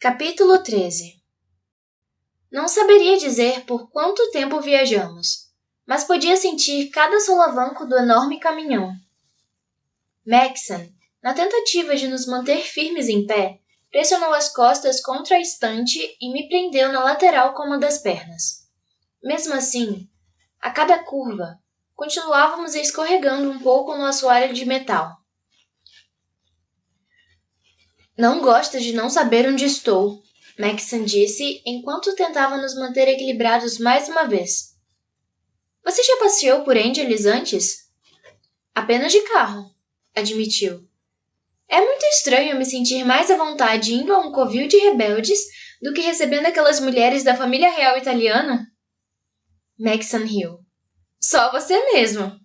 Capítulo 13. Não saberia dizer por quanto tempo viajamos, mas podia sentir cada solavanco do enorme caminhão. Maxon, na tentativa de nos manter firmes em pé, pressionou as costas contra a estante e me prendeu na lateral com uma das pernas. Mesmo assim, a cada curva, continuávamos escorregando um pouco no assoalho de metal. Não gosto de não saber onde estou, Maxon disse enquanto tentava nos manter equilibrados mais uma vez. Você já passeou por Angeles antes? Apenas de carro, admitiu. É muito estranho me sentir mais à vontade indo a um covil de rebeldes do que recebendo aquelas mulheres da família real italiana. Maxon riu. Só você mesmo.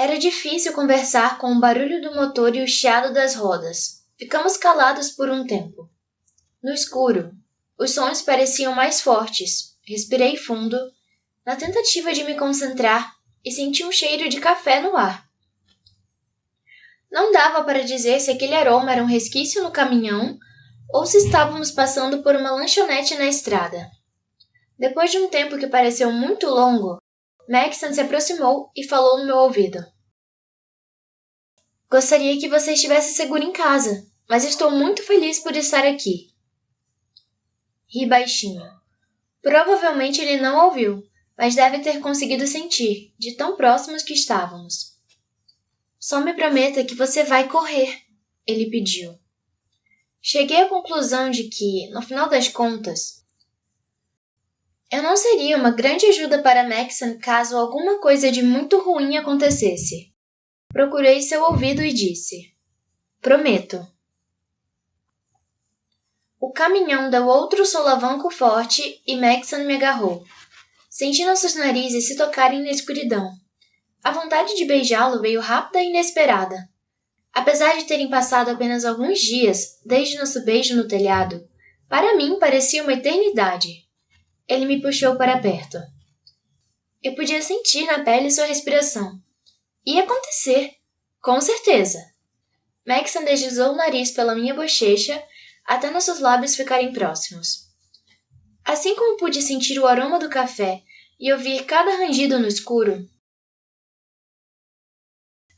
Era difícil conversar com o barulho do motor e o chiado das rodas. Ficamos calados por um tempo. No escuro, os sons pareciam mais fortes. Respirei fundo, na tentativa de me concentrar, e senti um cheiro de café no ar. Não dava para dizer se aquele aroma era um resquício no caminhão ou se estávamos passando por uma lanchonete na estrada. Depois de um tempo que pareceu muito longo, Maxon se aproximou e falou no meu ouvido. Gostaria que você estivesse seguro em casa, mas estou muito feliz por estar aqui. Ri baixinho. Provavelmente ele não ouviu, mas deve ter conseguido sentir, de tão próximos que estávamos. Só me prometa que você vai correr, ele pediu. Cheguei à conclusão de que, no final das contas, eu não seria uma grande ajuda para Maxon caso alguma coisa de muito ruim acontecesse. Procurei seu ouvido e disse, prometo. O caminhão deu outro solavanco forte e Maxon me agarrou. Senti nossos narizes se tocarem na escuridão. A vontade de beijá-lo veio rápida e inesperada. Apesar de terem passado apenas alguns dias desde nosso beijo no telhado, para mim parecia uma eternidade. Ele me puxou para perto. Eu podia sentir na pele sua respiração. Ia acontecer, com certeza. Maxon deslizou o nariz pela minha bochecha até nossos lábios ficarem próximos. Assim como pude sentir o aroma do café e ouvir cada rangido no escuro,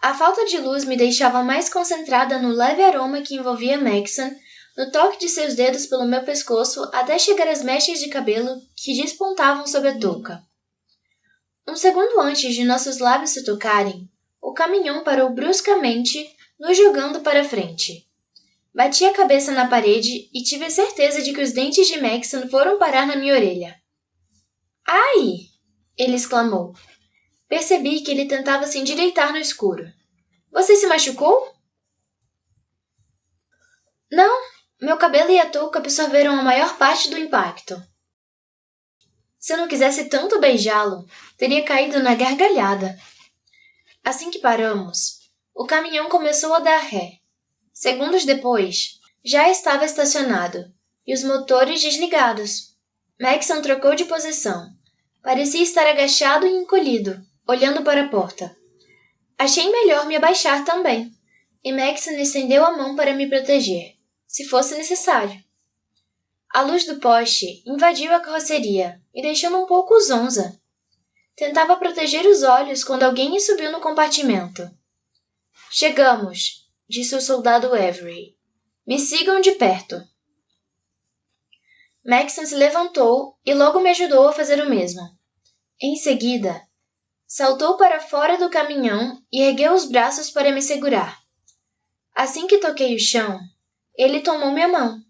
a falta de luz me deixava mais concentrada no leve aroma que envolvia Maxon, no toque de seus dedos pelo meu pescoço até chegar às mechas de cabelo que despontavam sob a touca. Um segundo antes de nossos lábios se tocarem, o caminhão parou bruscamente, nos jogando para frente. Bati a cabeça na parede e tive a certeza de que os dentes de Maxon foram parar na minha orelha. Ai! Ele exclamou. Percebi que ele tentava se endireitar no escuro. Você se machucou? Não, meu cabelo e a touca absorveram a maior parte do impacto. Se eu não quisesse tanto beijá-lo, teria caído na gargalhada. Assim que paramos, o caminhão começou a dar ré. Segundos depois, já estava estacionado, e os motores desligados. Maxon trocou de posição. Parecia estar agachado e encolhido, olhando para a porta. Achei melhor me abaixar também, e Maxon estendeu a mão para me proteger, se fosse necessário. A luz do poste invadiu a carroceria, me deixando um pouco zonza. Tentava proteger os olhos quando alguém subiu no compartimento. Chegamos, disse o soldado Avery. Me sigam de perto. Maxon se levantou e logo me ajudou a fazer o mesmo. Em seguida, saltou para fora do caminhão e ergueu os braços para me segurar. Assim que toquei o chão, ele tomou minha mão.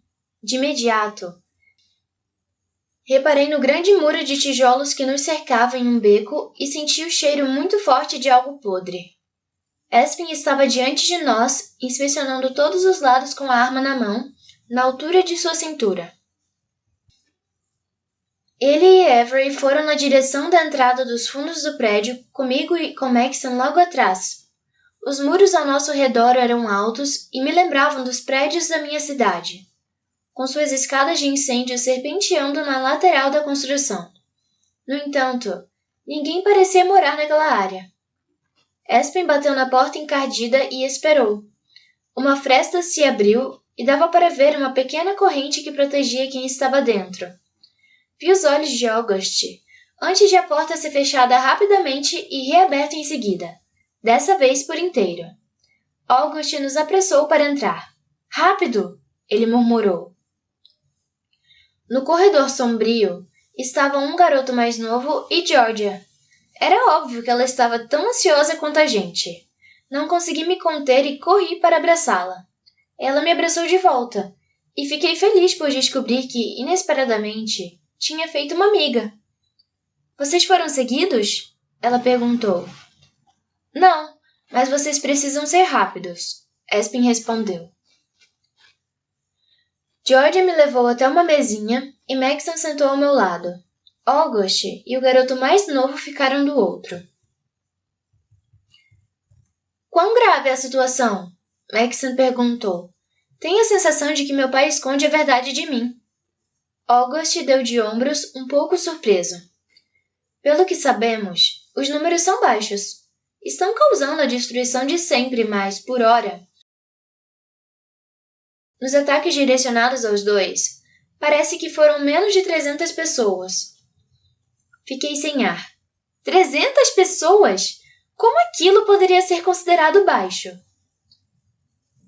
De imediato, reparei no grande muro de tijolos que nos cercava em um beco e senti o cheiro muito forte de algo podre. Espen estava diante de nós, inspecionando todos os lados com a arma na mão, na altura de sua cintura. Ele e Avery foram na direção da entrada dos fundos do prédio, comigo e com Maxon logo atrás. Os muros ao nosso redor eram altos e me lembravam dos prédios da minha cidade, com suas escadas de incêndio serpenteando na lateral da construção. No entanto, ninguém parecia morar naquela área. Espen bateu na porta encardida e esperou. Uma fresta se abriu e dava para ver uma pequena corrente que protegia quem estava dentro. Vi os olhos de August, antes de a porta ser fechada rapidamente e reaberta em seguida, dessa vez por inteiro. August nos apressou para entrar. Rápido! Ele murmurou. No corredor sombrio, estavam um garoto mais novo e Georgia. Era óbvio que ela estava tão ansiosa quanto a gente. Não consegui me conter e corri para abraçá-la. Ela me abraçou de volta, e fiquei feliz por descobrir que, inesperadamente, tinha feito uma amiga. Vocês foram seguidos? Ela perguntou. Não, mas vocês precisam ser rápidos, Espin respondeu. Georgia me levou até uma mesinha e Maxon sentou ao meu lado. August e o garoto mais novo ficaram do outro. Quão grave é a situação? Maxon perguntou. Tenho a sensação de que meu pai esconde a verdade de mim. August deu de ombros, um pouco surpreso. Pelo que sabemos, os números são baixos. Estão causando a destruição de sempre, mas, por hora, nos ataques direcionados aos dois, parece que foram menos de 300 pessoas. Fiquei sem ar. 300 pessoas? Como aquilo poderia ser considerado baixo?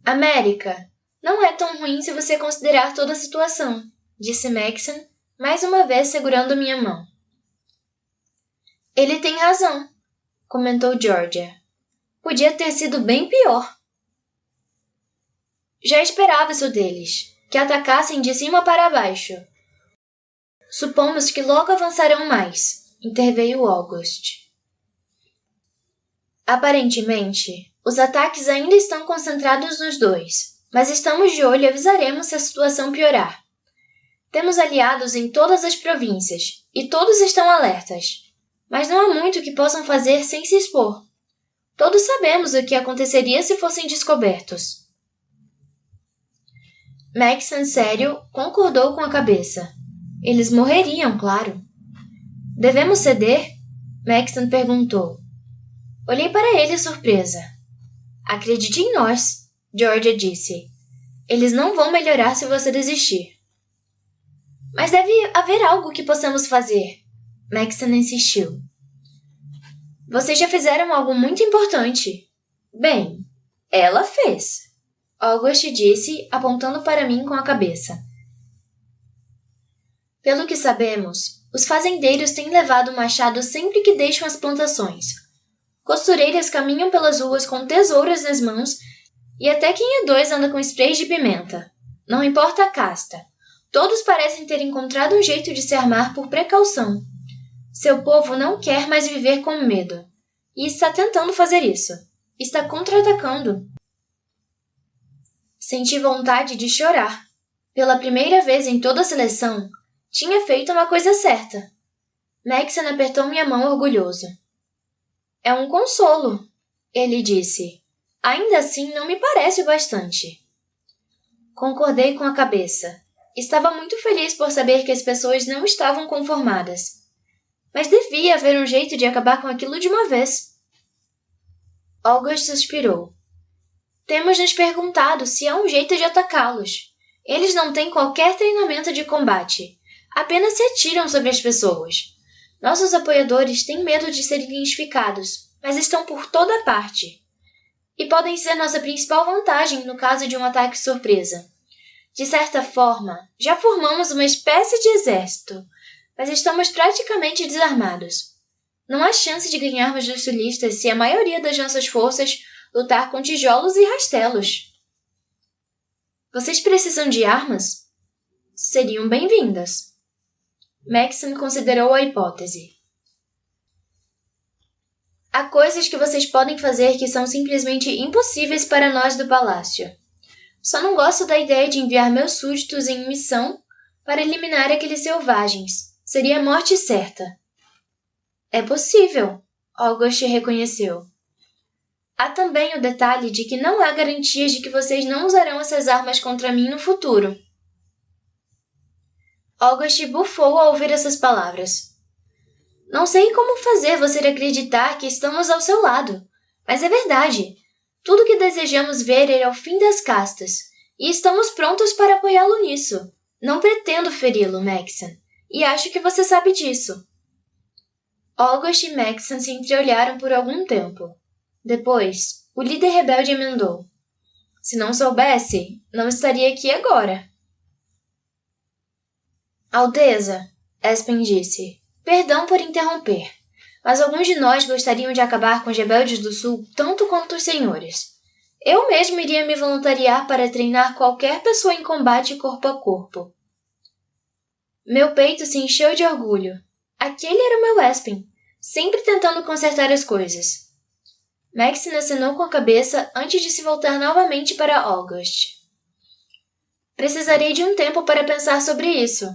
América, não é tão ruim se você considerar toda a situação, disse Maxon, mais uma vez segurando minha mão. Ele tem razão, comentou Georgia. Podia ter sido bem pior. Já esperava isso deles, que atacassem de cima para baixo. Supomos que logo avançarão mais, interveio August. Aparentemente, os ataques ainda estão concentrados nos dois, mas estamos de olho e avisaremos se a situação piorar. Temos aliados em todas as províncias, e todos estão alertas, mas não há muito que possam fazer sem se expor. Todos sabemos o que aconteceria se fossem descobertos. Maxon, sério, concordou com a cabeça. Eles morreriam, claro. Devemos ceder? Maxon perguntou. Olhei para ele surpresa. Acredite em nós, Georgia disse. Eles não vão melhorar se você desistir. Mas deve haver algo que possamos fazer, Maxon insistiu. Vocês já fizeram algo muito importante. Bem, ela fez. August disse, apontando para mim com a cabeça. Pelo que sabemos, os fazendeiros têm levado o machado sempre que deixam as plantações. Costureiras caminham pelas ruas com tesouras nas mãos e até quem é dois anda com sprays de pimenta. Não importa a casta. Todos parecem ter encontrado um jeito de se armar por precaução. Seu povo não quer mais viver com medo. E está tentando fazer isso. Está contra-atacando. Senti vontade de chorar. Pela primeira vez em toda a seleção, tinha feito uma coisa certa. Maxon apertou minha mão orgulhoso. É um consolo, ele disse. Ainda assim, não me parece o bastante. Concordei com a cabeça. Estava muito feliz por saber que as pessoas não estavam conformadas. Mas devia haver um jeito de acabar com aquilo de uma vez. August suspirou. Temos nos perguntado se há um jeito de atacá-los. Eles não têm qualquer treinamento de combate. Apenas se atiram sobre as pessoas. Nossos apoiadores têm medo de serem identificados, mas estão por toda parte. E podem ser nossa principal vantagem no caso de um ataque surpresa. De certa forma, já formamos uma espécie de exército, mas estamos praticamente desarmados. Não há chance de ganharmos dos sulistas se a maioria das nossas forças lutar com tijolos e rastelos. Vocês precisam de armas? Seriam bem-vindas. Maxon considerou a hipótese. Há coisas que vocês podem fazer que são simplesmente impossíveis para nós do palácio. Só não gosto da ideia de enviar meus súditos em missão para eliminar aqueles selvagens. Seria a morte certa. É possível, August reconheceu. Há também o detalhe de que não há garantias de que vocês não usarão essas armas contra mim no futuro. August bufou ao ouvir essas palavras. Não sei como fazer você acreditar que estamos ao seu lado, mas é verdade. Tudo que desejamos ver é o fim das castas, e estamos prontos para apoiá-lo nisso. Não pretendo feri-lo, Maxon, e acho que você sabe disso. August e Maxon se entreolharam por algum tempo. Depois, o líder rebelde emendou. Se não soubesse, não estaria aqui agora. Alteza, Espen disse, perdão por interromper, mas alguns de nós gostariam de acabar com os rebeldes do sul tanto quanto os senhores. Eu mesmo iria me voluntariar para treinar qualquer pessoa em combate corpo a corpo. Meu peito se encheu de orgulho. Aquele era o meu Espen, sempre tentando consertar as coisas. Maxon acenou com a cabeça antes de se voltar novamente para August. Precisarei de um tempo para pensar sobre isso.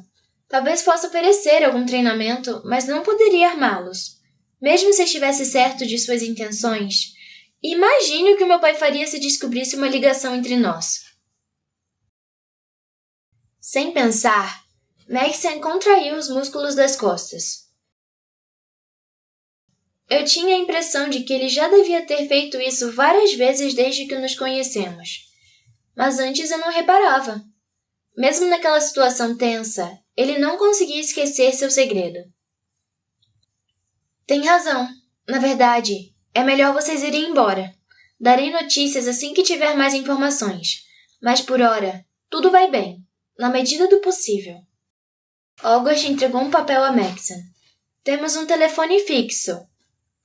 Talvez possa oferecer algum treinamento, mas não poderia armá-los. Mesmo se estivesse certo de suas intenções, imagine o que meu pai faria se descobrisse uma ligação entre nós. Sem pensar, Maxon contraiu os músculos das costas. Eu tinha a impressão de que ele já devia ter feito isso várias vezes desde que nos conhecemos. Mas antes eu não reparava. Mesmo naquela situação tensa, ele não conseguia esquecer seu segredo. Tem razão. Na verdade, é melhor vocês irem embora. Darei notícias assim que tiver mais informações. Mas por hora, tudo vai bem, na medida do possível. August entregou um papel a Maxon. Temos um telefone fixo.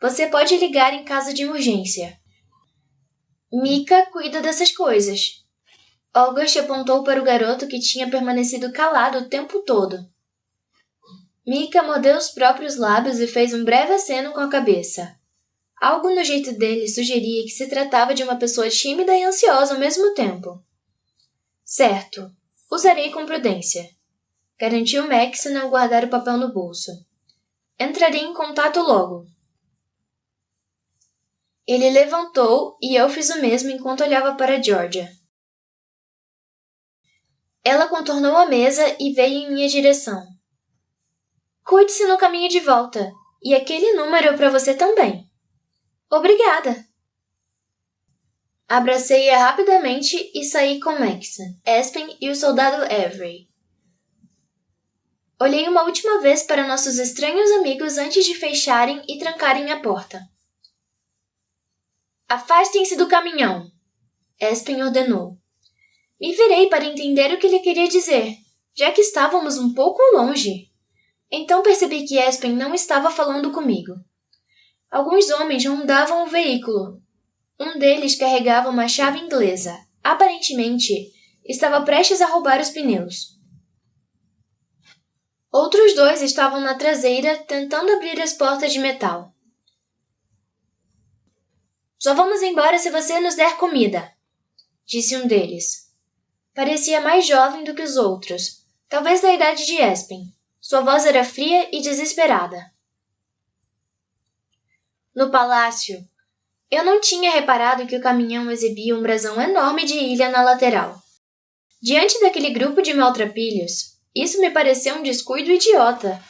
Você pode ligar em caso de emergência. Mika cuida dessas coisas. August apontou para o garoto que tinha permanecido calado o tempo todo. Mika mordeu os próprios lábios e fez um breve aceno com a cabeça. Algo no jeito dele sugeria que se tratava de uma pessoa tímida e ansiosa ao mesmo tempo. Certo, usarei com prudência, garantiu Maxon ao guardar o papel no bolso. Entrarei em contato logo. Ele levantou e eu fiz o mesmo enquanto olhava para Georgia. Ela contornou a mesa e veio em minha direção. Cuide-se no caminho de volta, e aquele número é para você também. Obrigada. Abracei-a rapidamente e saí com Maxon, Espen e o soldado Avery. Olhei uma última vez para nossos estranhos amigos antes de fecharem e trancarem a porta. Afastem-se do caminhão, Espen ordenou. Me virei para entender o que ele queria dizer, já que estávamos um pouco longe. Então percebi que Espen não estava falando comigo. Alguns homens rondavam o veículo. Um deles carregava uma chave inglesa. Aparentemente, estava prestes a roubar os pneus. Outros dois estavam na traseira, tentando abrir as portas de metal. Só vamos embora se você nos der comida, disse um deles. Parecia mais jovem do que os outros, talvez da idade de Espen. Sua voz era fria e desesperada. No palácio, eu não tinha reparado que o caminhão exibia um brasão enorme de ilha na lateral. Diante daquele grupo de maltrapilhos, isso me pareceu um descuido idiota.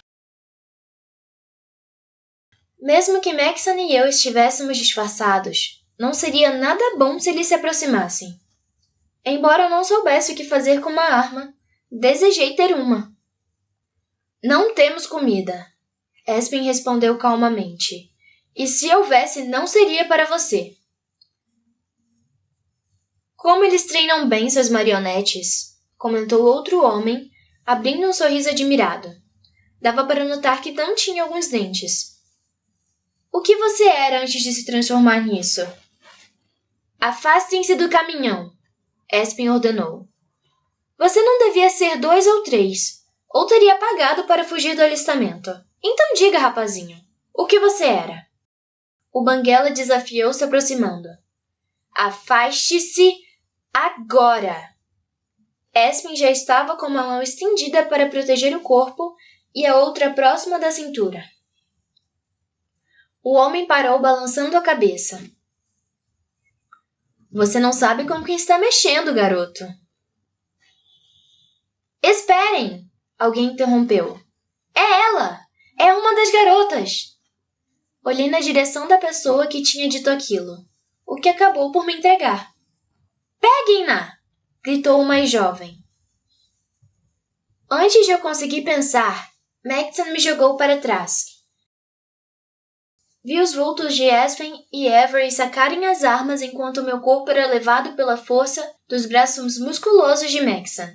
Mesmo que Maxon e eu estivéssemos disfarçados, não seria nada bom se eles se aproximassem. Embora eu não soubesse o que fazer com uma arma, desejei ter uma. Não temos comida, Espen respondeu calmamente. E se houvesse, não seria para você. Como eles treinam bem suas marionetes, comentou outro homem, abrindo um sorriso admirado. Dava para notar que não tinha alguns dentes. O que você era antes de se transformar nisso? Afastem-se do caminhão, Espen ordenou. Você não devia ser 2 ou 3, ou teria pagado para fugir do alistamento. Então diga, rapazinho, o que você era? O banguela desafiou se aproximando. Afaste-se agora! Espen já estava com uma mão estendida para proteger o corpo e a outra próxima da cintura. O homem parou balançando a cabeça. Você não sabe com quem está mexendo, garoto. Esperem! Alguém interrompeu. É ela! É uma das garotas! Olhei na direção da pessoa que tinha dito aquilo, o que acabou por me entregar. Peguem-na! gritou o mais jovem. Antes de eu conseguir pensar, Maxon me jogou para trás. Vi os vultos de Espen e Avery sacarem as armas enquanto meu corpo era levado pela força dos braços musculosos de Maxon.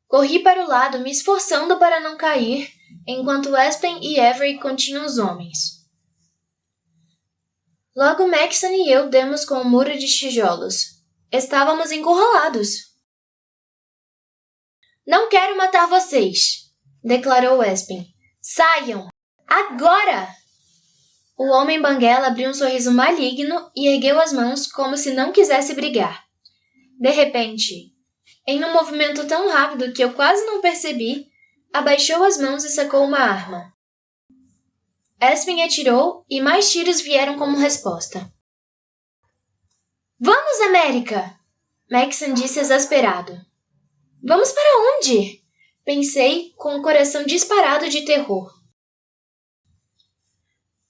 Corri para o lado, me esforçando para não cair, enquanto Espen e Avery continham os homens. Logo Maxon e eu demos com o muro de tijolos. Estávamos encurralados. Não quero matar vocês, declarou Espen. Saiam! Agora! O homem banguela abriu um sorriso maligno e ergueu as mãos como se não quisesse brigar. De repente, em um movimento tão rápido que eu quase não percebi, abaixou as mãos e sacou uma arma. Espen atirou e mais tiros vieram como resposta. Vamos, América! Maxon disse exasperado. Vamos para onde? Pensei, com o coração disparado de terror.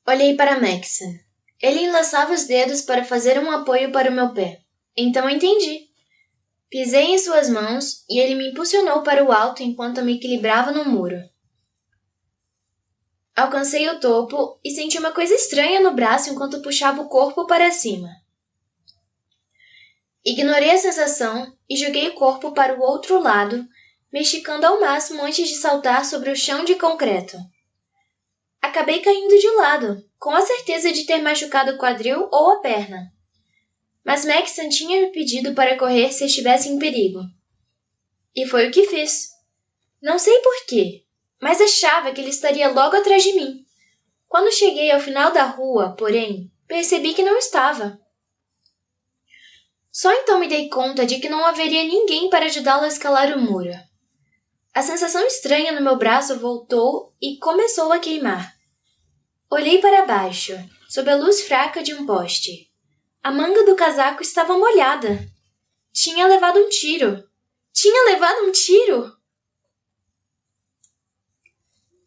Olhei para Maxon. Ele enlaçava os dedos para fazer um apoio para o meu pé. Então entendi. Pisei em suas mãos e ele me impulsionou para o alto enquanto me equilibrava no muro. Alcancei o topo e senti uma coisa estranha no braço enquanto puxava o corpo para cima. Ignorei a sensação e joguei o corpo para o outro lado, me esticando ao máximo antes de saltar sobre o chão de concreto. Acabei caindo de lado, com a certeza de ter machucado o quadril ou a perna. Mas Maxon tinha me pedido para correr se estivesse em perigo. E foi o que fiz. Não sei porquê, mas achava que ele estaria logo atrás de mim. Quando cheguei ao final da rua, porém, percebi que não estava. Só então me dei conta de que não haveria ninguém para ajudá-lo a escalar o muro. A sensação estranha no meu braço voltou e começou a queimar. Olhei para baixo, sob a luz fraca de um poste. A manga do casaco estava molhada. Tinha levado um tiro. Tinha levado um tiro!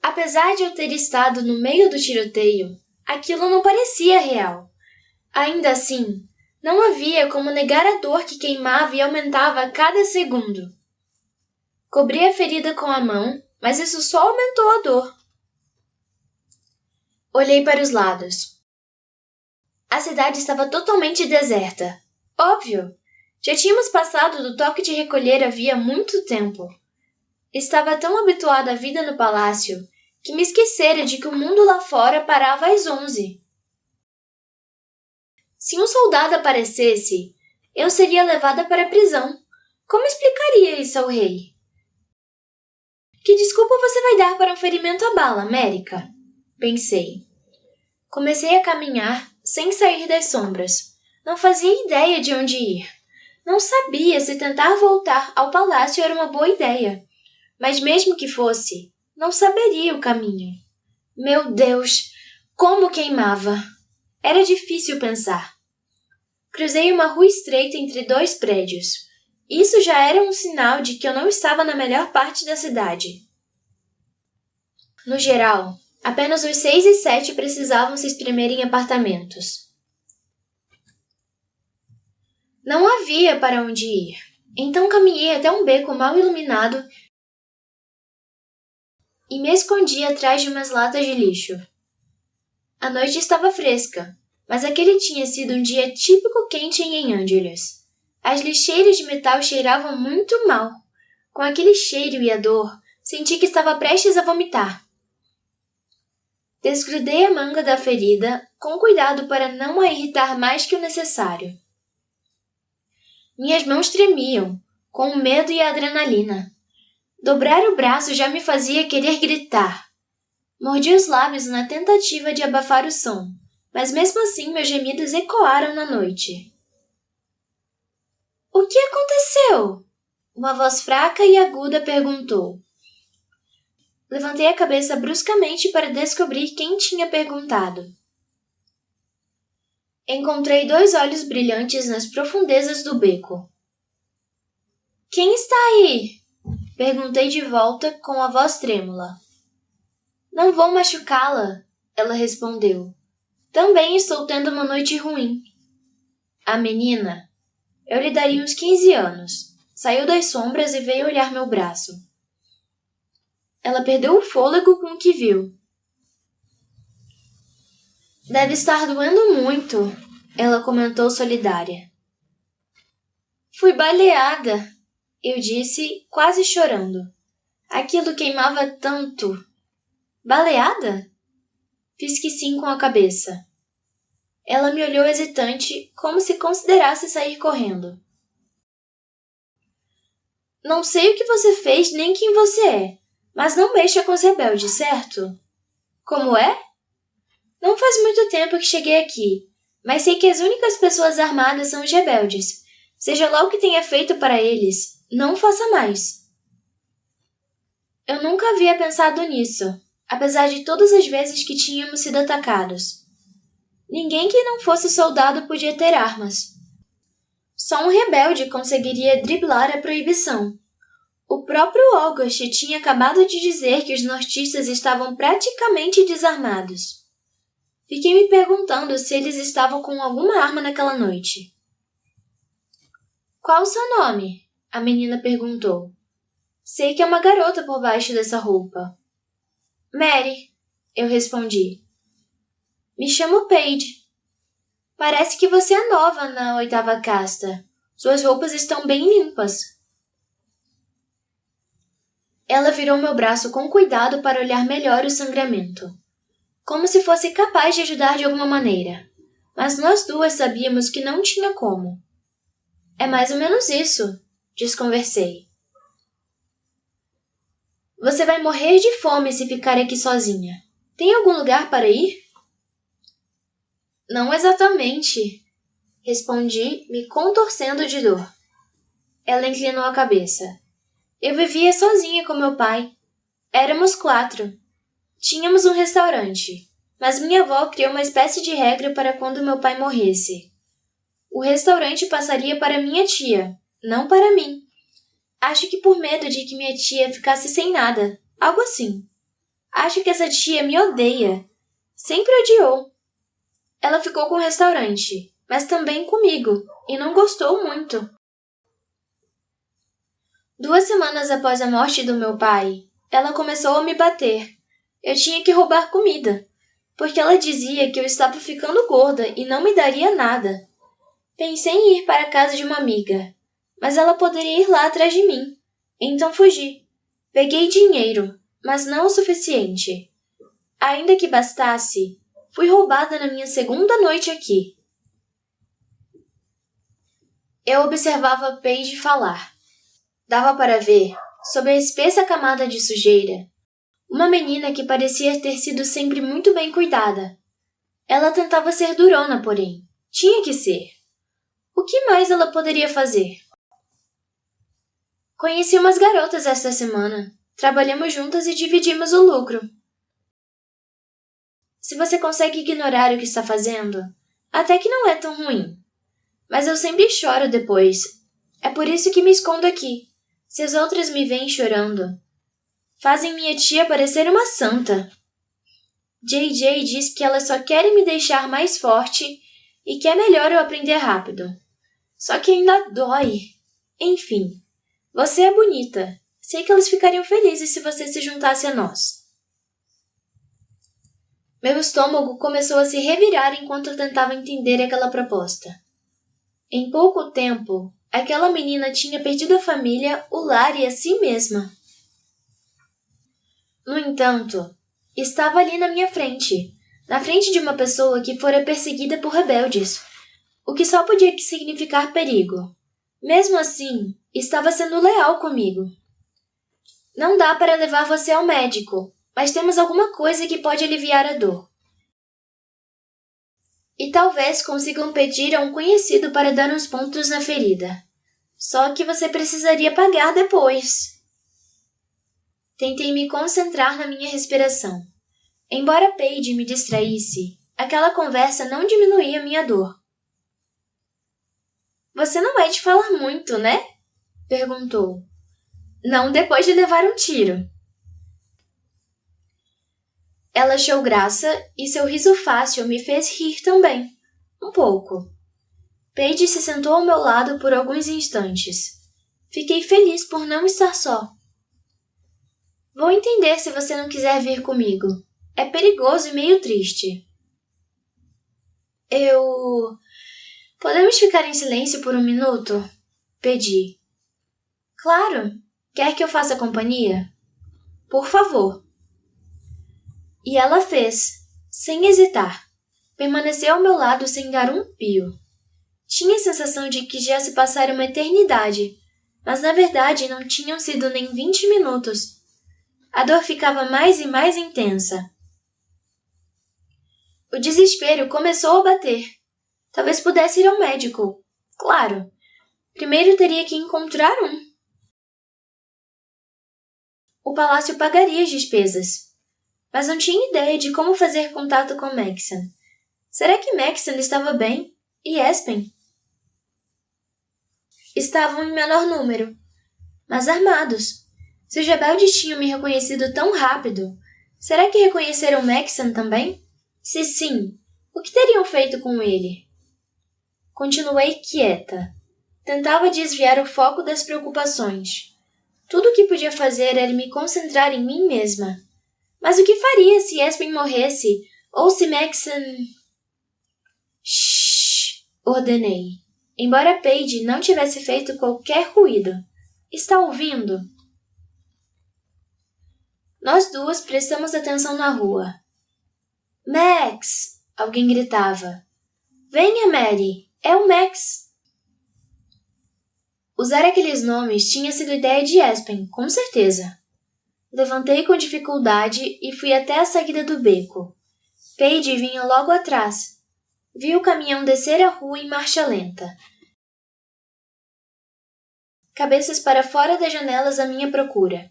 Apesar de eu ter estado no meio do tiroteio, aquilo não parecia real. Ainda assim, não havia como negar a dor que queimava e aumentava a cada segundo. Cobri a ferida com a mão, mas isso só aumentou a dor. Olhei para os lados. A cidade estava totalmente deserta. Óbvio! Já tínhamos passado do toque de recolher havia muito tempo. Estava tão habituada à vida no palácio que me esquecera de que o mundo lá fora parava às 11. Se um soldado aparecesse, eu seria levada para a prisão. Como explicaria isso ao rei? Que desculpa você vai dar para um ferimento à bala, América? Pensei. Comecei a caminhar, sem sair das sombras. Não fazia ideia de onde ir. Não sabia se tentar voltar ao palácio era uma boa ideia. Mas mesmo que fosse, não saberia o caminho. Meu Deus, como queimava! Era difícil pensar. Cruzei uma rua estreita entre dois prédios. Isso já era um sinal de que eu não estava na melhor parte da cidade. No geral, apenas os 6 e 7 precisavam se espremer em apartamentos. Não havia para onde ir, então caminhei até um beco mal iluminado e me escondi atrás de umas latas de lixo. A noite estava fresca, mas aquele tinha sido um dia típico quente em Angeles. As lixeiras de metal cheiravam muito mal. Com aquele cheiro e a dor, senti que estava prestes a vomitar. Desgrudei a manga da ferida, com cuidado para não a irritar mais que o necessário. Minhas mãos tremiam, com o medo e a adrenalina. Dobrar o braço já me fazia querer gritar. Mordi os lábios na tentativa de abafar o som, mas mesmo assim meus gemidos ecoaram na noite. O que aconteceu? Uma voz fraca e aguda perguntou. Levantei a cabeça bruscamente para descobrir quem tinha perguntado. Encontrei 2 olhos brilhantes nas profundezas do beco. Quem está aí? Perguntei de volta com a voz trêmula. Não vou machucá-la, ela respondeu. Também estou tendo uma noite ruim. A menina, Eu lhe daria uns 15 anos. Saiu das sombras e veio olhar meu braço. Ela perdeu o fôlego com o que viu. Deve estar doendo muito, ela comentou solidária. Fui baleada, eu disse, quase chorando. Aquilo queimava tanto. Baleada? Fiz que sim com a cabeça. Ela me olhou hesitante, como se considerasse sair correndo. Não sei o que você fez nem quem você é, mas não mexa com os rebeldes, certo? Como é? Não faz muito tempo que cheguei aqui, mas sei que as únicas pessoas armadas são os rebeldes. Seja lá o que tenha feito para eles, não faça mais. Eu nunca havia pensado nisso, apesar de todas as vezes que tínhamos sido atacados. Ninguém que não fosse soldado podia ter armas. Só um rebelde conseguiria driblar a proibição. O próprio August tinha acabado de dizer que os nortistas estavam praticamente desarmados. Fiquei me perguntando se eles estavam com alguma arma naquela noite. Qual o seu nome? A menina perguntou. Sei que é uma garota por baixo dessa roupa. Mary, eu respondi. Me chamo Paige. Parece que você é nova na 8ª casta. Suas roupas estão bem limpas. Ela virou meu braço com cuidado para olhar melhor o sangramento, como se fosse capaz de ajudar de alguma maneira. Mas nós duas sabíamos que não tinha como. É mais ou menos isso, desconversei. Você vai morrer de fome se ficar aqui sozinha. Tem algum lugar para ir? Não exatamente, respondi, me contorcendo de dor. Ela inclinou a cabeça. Eu vivia sozinha com meu pai. Éramos 4. Tínhamos um restaurante, mas minha avó criou uma espécie de regra para quando meu pai morresse. O restaurante passaria para minha tia, não para mim. Acho que por medo de que minha tia ficasse sem nada, algo assim. Acho que essa tia me odeia. Sempre odiou. Ela ficou com o restaurante, mas também comigo, e não gostou muito. 2 semanas após a morte do meu pai, ela começou a me bater. Eu tinha que roubar comida, porque ela dizia que eu estava ficando gorda e não me daria nada. Pensei em ir para a casa de uma amiga, mas ela poderia ir lá atrás de mim. Então fugi. Peguei dinheiro, mas não o suficiente. Ainda que bastasse, fui roubada na minha 2ª noite aqui. Eu observava Paige falar. Dava para ver, sob a espessa camada de sujeira, uma menina que parecia ter sido sempre muito bem cuidada. Ela tentava ser durona, porém. Tinha que ser. O que mais ela poderia fazer? Conheci umas garotas esta semana. Trabalhamos juntas e dividimos o lucro. Se você consegue ignorar o que está fazendo, até que não é tão ruim. Mas eu sempre choro depois. É por isso que me escondo aqui. Se as outras me veem chorando, fazem minha tia parecer uma santa. JJ diz que elas só querem me deixar mais forte e que é melhor eu aprender rápido. Só que ainda dói. Enfim, você é bonita. Sei que elas ficariam felizes se você se juntasse a nós. Meu estômago começou a se revirar enquanto eu tentava entender aquela proposta. Em pouco tempo, aquela menina tinha perdido a família, o lar e a si mesma. No entanto, estava ali na minha frente, na frente de uma pessoa que fora perseguida por rebeldes, o que só podia significar perigo. Mesmo assim, estava sendo leal comigo. Não dá para levar você ao médico, mas temos alguma coisa que pode aliviar a dor. E talvez consigam pedir a um conhecido para dar uns pontos na ferida. Só que você precisaria pagar depois. Tentei me concentrar na minha respiração. Embora Paige me distraísse, aquela conversa não diminuía minha dor. Você não é de falar muito, né? Perguntou. Não depois de levar um tiro. Ela achou graça e seu riso fácil me fez rir também. Um pouco. Paige se sentou ao meu lado por alguns instantes. Fiquei feliz por não estar só. Vou entender se você não quiser vir comigo. É perigoso e meio triste. Podemos ficar em silêncio por um minuto? Pedi. Claro. Quer que eu faça companhia? Por favor. E ela fez, sem hesitar. Permaneceu ao meu lado sem dar um pio. Tinha a sensação de que já se passara uma eternidade, mas na verdade não tinham sido nem 20 minutos. A dor ficava mais e mais intensa. O desespero começou a bater. Talvez pudesse ir ao médico. Claro. Primeiro teria que encontrar um. O palácio pagaria as despesas. Mas não tinha ideia de como fazer contato com Maxon. Será que Maxon estava bem? E Espen? Estavam em menor número, mas armados. Se os rebeldes tinham me reconhecido tão rápido, será que reconheceram Maxon também? Se sim, o que teriam feito com ele? Continuei quieta. Tentava desviar o foco das preocupações. Tudo o que podia fazer era me concentrar em mim mesma. Mas o que faria se Espen morresse ou se Maxon... Shhh! Ordenei. Embora Paige não tivesse feito qualquer ruído. Está ouvindo? Nós duas prestamos atenção na rua. Max! Alguém gritava. Venha, Mary! É o Max! Usar aqueles nomes tinha sido ideia de Espen, com certeza. Levantei com dificuldade e fui até a saída do beco. Paige vinha logo atrás. Vi o caminhão descer a rua em marcha lenta. Cabeças para fora das janelas à minha procura.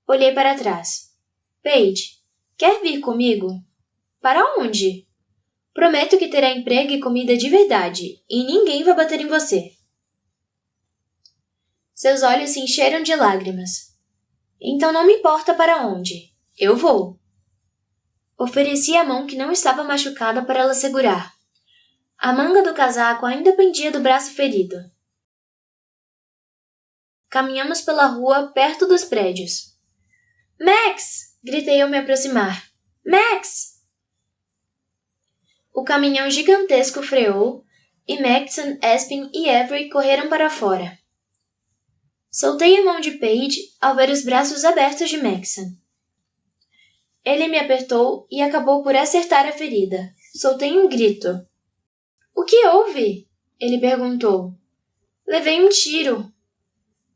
Olhei para trás. Paige, quer vir comigo? Para onde? Prometo que terá emprego e comida de verdade, e ninguém vai bater em você. Seus olhos se encheram de lágrimas. Então não me importa para onde. Eu vou. Ofereci a mão que não estava machucada para ela segurar. A manga do casaco ainda pendia do braço ferido. Caminhamos pela rua perto dos prédios. Max! Gritei ao me aproximar. Max! O caminhão gigantesco freou e Maxon, Espen e Avery correram para fora. Soltei a mão de Paige ao ver os braços abertos de Maxon. Ele me apertou e acabou por acertar a ferida. Soltei um grito. O que houve? Ele perguntou. Levei um tiro.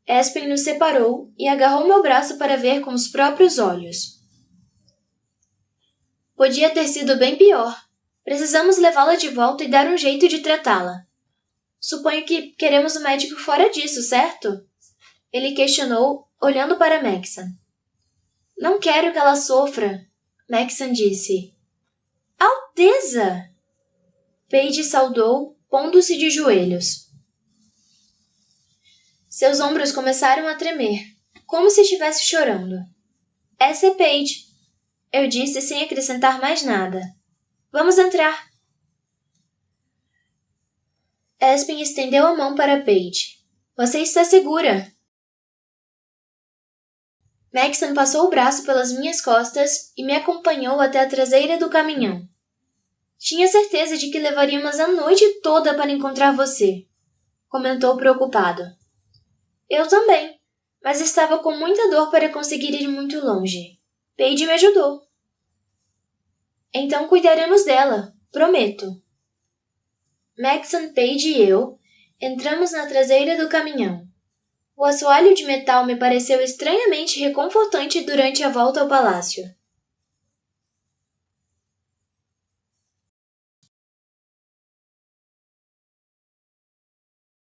Espen nos separou e agarrou meu braço para ver com os próprios olhos. Podia ter sido bem pior. Precisamos levá-la de volta e dar um jeito de tratá-la. Suponho que queremos um médico fora disso, certo? Ele questionou, olhando para Maxon. Não quero que ela sofra, Maxon disse. Alteza! Paige saudou, pondo-se de joelhos. Seus ombros começaram a tremer, como se estivesse chorando. Essa é Paige, eu disse sem acrescentar mais nada. Vamos entrar. Espen estendeu a mão para Paige. Você está segura. Maxon passou o braço pelas minhas costas e me acompanhou até a traseira do caminhão. Tinha certeza de que levaríamos a noite toda para encontrar você, comentou preocupado. Eu também, mas estava com muita dor para conseguir ir muito longe. Paige me ajudou. Então cuidaremos dela, prometo. Maxon, Paige e eu entramos na traseira do caminhão. O assoalho de metal me pareceu estranhamente reconfortante durante a volta ao palácio.